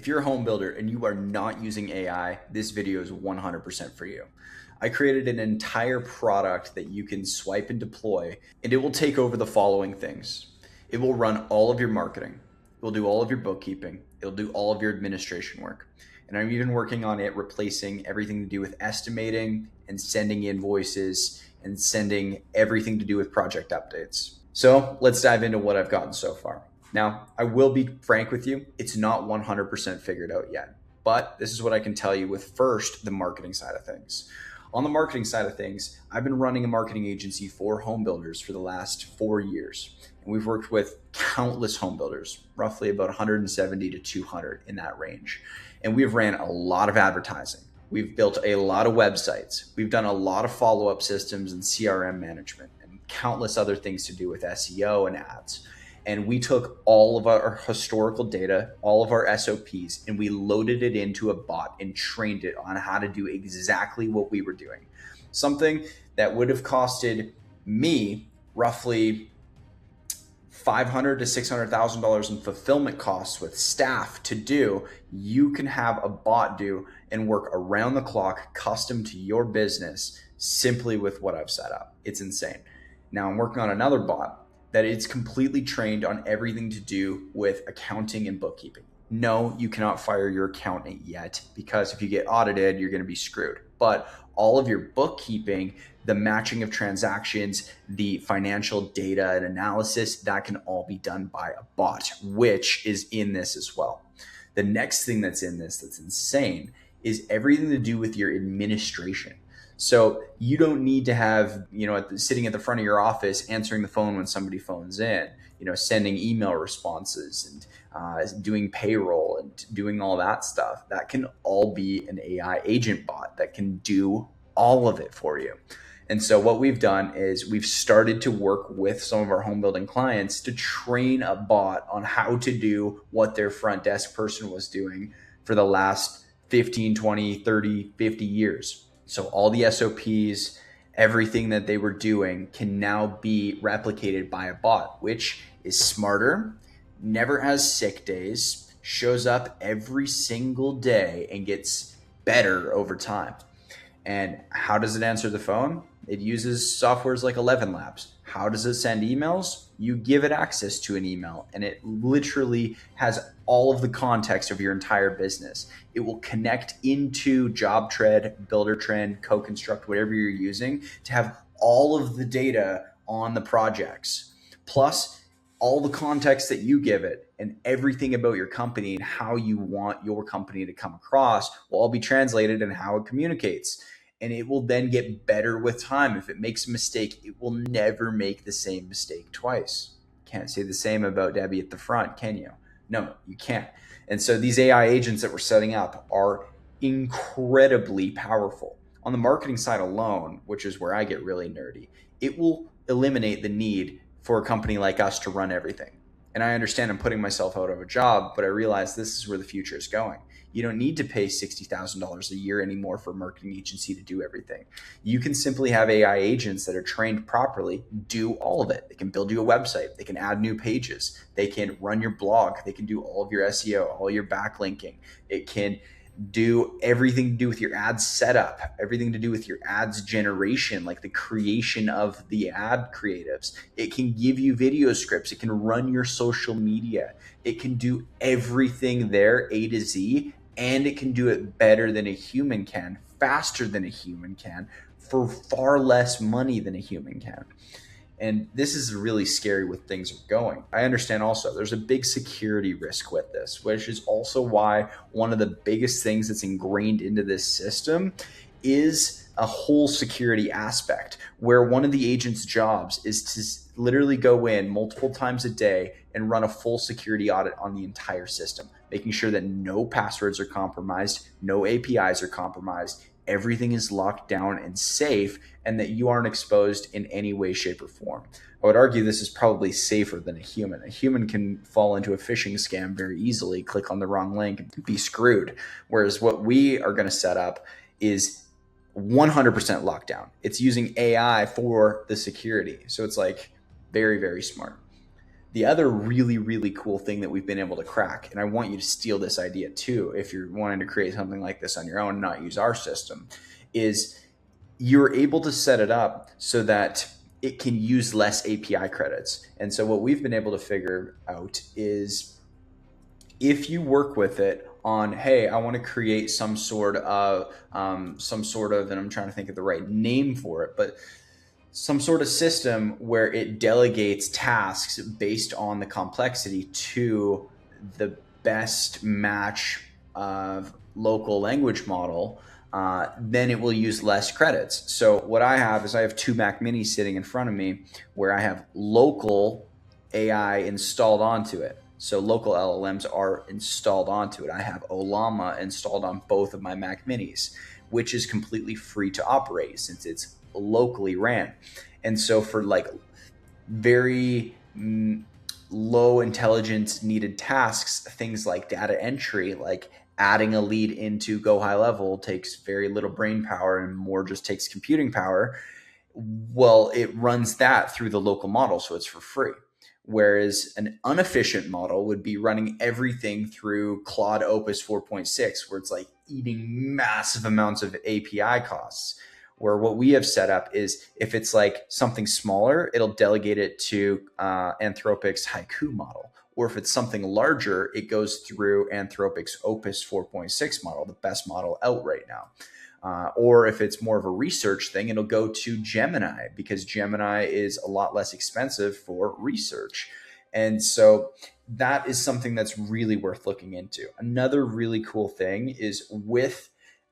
If you're a home builder and you are not using AI, this video is 100% for you. I created an entire product that you can swipe and deploy, and it will take over the following things. It will run all of your marketing. It will do all of your bookkeeping. It'll do all of your administration work. And I'm even working on it replacing everything to do with estimating and sending invoices and sending everything to do with project updates. So let's dive into what I've gotten so far. Now, I will be frank with you, it's not 100% figured out yet, but this is what I can tell you with first the marketing side of things. On the marketing side of things, I've been running a marketing agency for home builders for the last 4 years. And we've worked with countless home builders, roughly about 170 to 200 in that range. And we've ran a lot of advertising. We've built a lot of websites. We've done a lot of follow-up systems and CRM management and countless other things to do with SEO and ads. And we took all of our historical data, all of our SOPs, and we loaded it into a bot and trained it on how to do exactly what we were doing. Something that would have costed me roughly $500,000 to $600,000 in fulfillment costs with staff to do, you can have a bot do and work around the clock, custom to your business, simply with what I've set up. It's insane. Now I'm working on another bot that it's completely trained on everything to do with accounting and bookkeeping. No, you cannot fire your accountant yet, because if you get audited, you're going to be screwed. But all of your bookkeeping, the matching of transactions, the financial data and analysis, that can all be done by a bot, which is in this as well. The next thing that's in this that's insane is everything to do with your administration. So you don't need to have, sitting at the front of your office, answering the phone when somebody phones in, sending email responses and doing payroll and doing all that stuff. That can all be an AI agent bot that can do all of it for you. And so what we've done is we've started to work with some of our home building clients to train a bot on how to do what their front desk person was doing for the last 15, 20, 30, 50 years. So all the SOPs, everything that they were doing can now be replicated by a bot, which is smarter, never has sick days, shows up every single day and gets better over time. And how does it answer the phone? It uses softwares like 11 Labs. How does it send emails? You give it access to an email and it literally has all of the context of your entire business. It will connect into JobTread, BuilderTrend, CoConstruct, whatever you're using, to have all of the data on the projects, plus all the context that you give it and everything about your company and how you want your company to come across will all be translated in how it communicates. And it will then get better with time. If it makes a mistake, it will never make the same mistake twice. Can't say the same about Debbie at the front, can you? No, you can't. And so these AI agents that we're setting up are incredibly powerful. On the marketing side alone, which is where I get really nerdy, it will eliminate the need for a company like us to run everything. And I understand I'm putting myself out of a job, but I realize this is where the future is going. You don't need to pay $60,000 a year anymore for a marketing agency to do everything. You can simply have AI agents that are trained properly do all of it. They can build you a website. They can add new pages. They can run your blog. They can do all of your SEO, all your backlinking. It can do everything to do with your ads setup, everything to do with your ads generation, like the creation of the ad creatives. It can give you video scripts. It can run your social media. It can do everything there, A to Z, and it can do it better than a human can, faster than a human can, for far less money than a human can. And this is really scary with things are going. I understand also there's a big security risk with this, which is also why one of the biggest things that's ingrained into this system is a whole security aspect, where one of the agent's jobs is to literally go in multiple times a day and run a full security audit on the entire system, making sure that no passwords are compromised, no APIs are compromised, everything is locked down and safe, and that you aren't exposed in any way, shape, or form. I would argue this is probably safer than a human. A human can fall into a phishing scam very easily, click on the wrong link, and be screwed. Whereas what we are going to set up is 100% lockdown. It's using AI for the security. So it's like very, very smart. The other really, really cool thing that we've been able to crack, and I want you to steal this idea too, if you're wanting to create something like this on your own and not use our system, is you're able to set it up so that it can use less API credits. And so what we've been able to figure out is if you work with it on, hey, I want to create some sort of, and I'm trying to think of the right name for it, but some sort of system where it delegates tasks based on the complexity to the best match of local language model, then it will use less credits. So what I have is I have two Mac Minis sitting in front of me where I have local AI installed onto it. So local LLMs are installed onto it. I have Olama installed on both of my Mac Minis, which is completely free to operate since it's locally ran. And so for like very low intelligence needed tasks, things like data entry, like adding a lead into Go High Level takes very little brain power and more just takes computing power. Well, it runs that through the local model, so it's for free. Whereas an inefficient model would be running everything through Claude Opus 4.6, where it's like eating massive amounts of API costs. Where what we have set up is if it's like something smaller, it'll delegate it to Anthropic's Haiku model. Or if it's something larger, it goes through Anthropic's Opus 4.6 model, the best model out right now. Or if it's more of a research thing, it'll go to Gemini because Gemini is a lot less expensive for research. And so that is something that's really worth looking into. Another really cool thing is with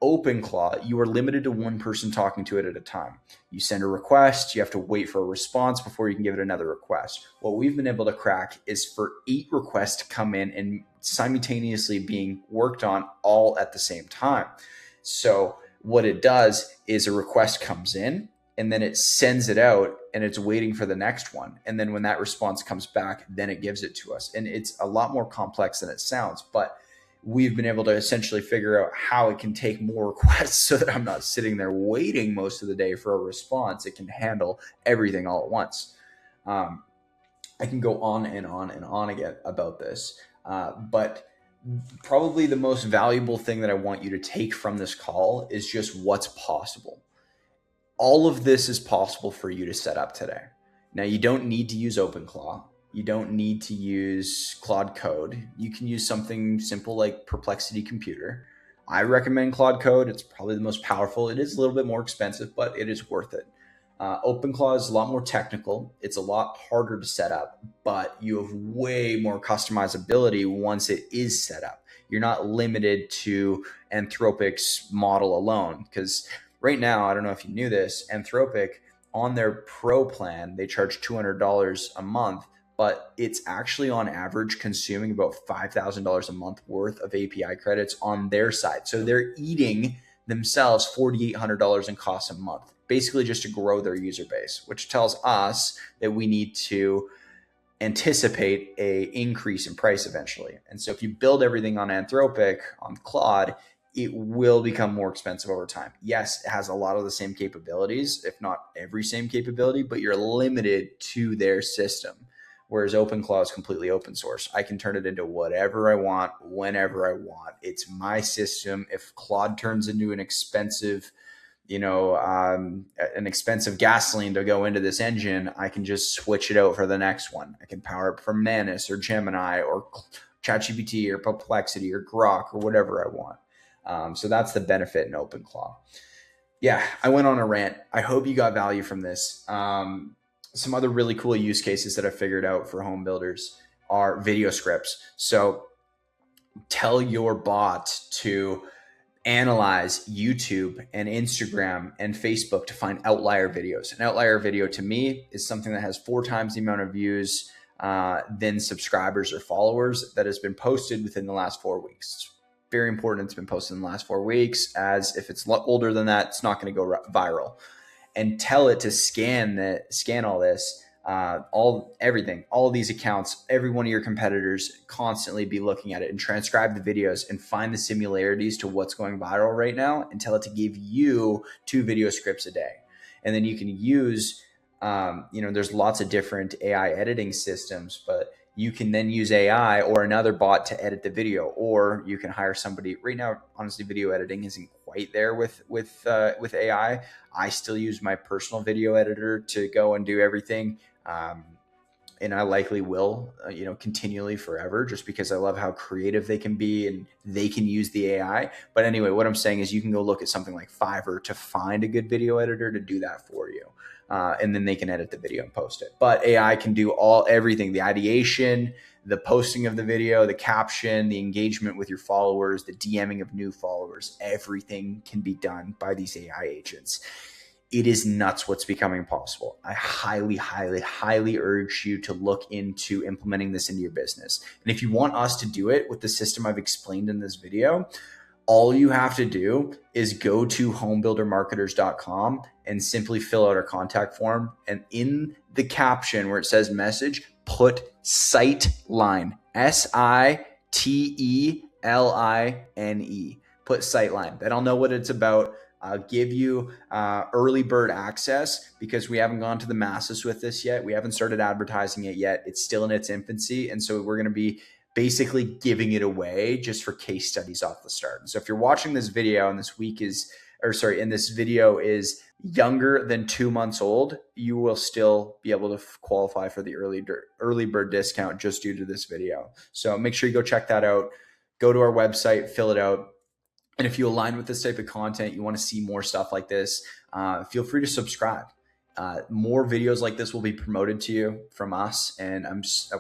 OpenClaw, you are limited to one person talking to it at a time. You send a request, you have to wait for a response before you can give it another request. What we've been able to crack is for 8 requests to come in and simultaneously being worked on all at the same time. So what it does is a request comes in and then it sends it out and it's waiting for the next one. And then when that response comes back, then it gives it to us. And it's a lot more complex than it sounds, but we've been able to essentially figure out how it can take more requests so that I'm not sitting there waiting most of the day for a response. It can handle everything all at once. I can go on and on and on again about this, but probably the most valuable thing that I want you to take from this call is just what's possible. All of this is possible for you to set up today. Now, you don't need to use OpenClaw. You don't need to use Claude Code. You can use something simple like Perplexity Computer. I recommend Claude Code. It's probably the most powerful. It is a little bit more expensive, but it is worth it. OpenClaw is a lot more technical. It's a lot harder to set up, but you have way more customizability once it is set up. You're not limited to Anthropic's model alone, because right now, I don't know if you knew this, Anthropic on their Pro plan, they charge $200 a month, but it's actually on average consuming about $5,000 a month worth of API credits on their side. So they're eating themselves $4,800 in costs a month, basically just to grow their user base, which tells us that we need to anticipate a increase in price eventually. And so if you build everything on Anthropic, on Claude, it will become more expensive over time. Yes, it has a lot of the same capabilities, if not every same capability, but you're limited to their system. Whereas OpenClaw is completely open source. I can turn it into whatever I want, whenever I want. It's my system. If Claude turns into an expensive, an expensive gasoline to go into this engine, I can just switch it out for the next one. I can power it from Manus or Gemini or ChatGPT or Perplexity or Grok or whatever I want. So that's the benefit in OpenClaw. Yeah, I went on a rant. I hope you got value from this. Some other really cool use cases that I figured out for home builders are video scripts. So tell your bot to analyze YouTube and Instagram and Facebook to find outlier videos. An outlier video to me is something that has 4 times the amount of views than subscribers or followers that has been posted within the last 4 weeks. It's very important it's been posted in the last 4 weeks, as if it's older than that, it's not going to go viral. And tell it to scan all this, everything, all of these accounts, every one of your competitors, constantly be looking at it and transcribe the videos and find the similarities to what's going viral right now, and tell it to give you 2 video scripts a day. And then you can use, there's lots of different AI editing systems, but you can then use AI or another bot to edit the video, or you can hire somebody. Right now, honestly, video editing isn't quite there with AI. I still use my personal video editor to go and do everything. And I likely will, continually forever, just because I love how creative they can be and they can use the AI. But anyway, what I'm saying is you can go look at something like Fiverr to find a good video editor to do that for you. And then they can edit the video and post it. But AI can do everything, the ideation, the posting of the video, the caption, the engagement with your followers, the DMing of new followers. Everything can be done by these AI agents. It is nuts what's becoming possible. I highly, highly, highly urge you to look into implementing this into your business. And if you want us to do it with the system I've explained in this video, all you have to do is go to homebuildermarketers.com and simply fill out our contact form. And in the caption where it says message, put Sightline, SITELINE. Put Sightline. Then I'll know what it's about. I'll give you early bird access because we haven't gone to the masses with this yet. We haven't started advertising it yet. It's still in its infancy. And so we're going to be basically giving it away just for case studies off the start. And so if you're watching this video and this video is younger than 2 months old, you will still be able to qualify for the early bird discount just due to this video. So make sure you go check that out. Go to our website, fill it out. And if you align with this type of content, you want to see more stuff like this, feel free to subscribe. More videos like this will be promoted to you from us. And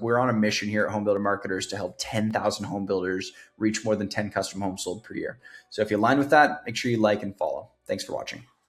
we're on a mission here at Home Builder Marketers to help 10,000 home builders reach more than 10 custom homes sold per year. So if you align with that, make sure you like and follow. Thanks for watching.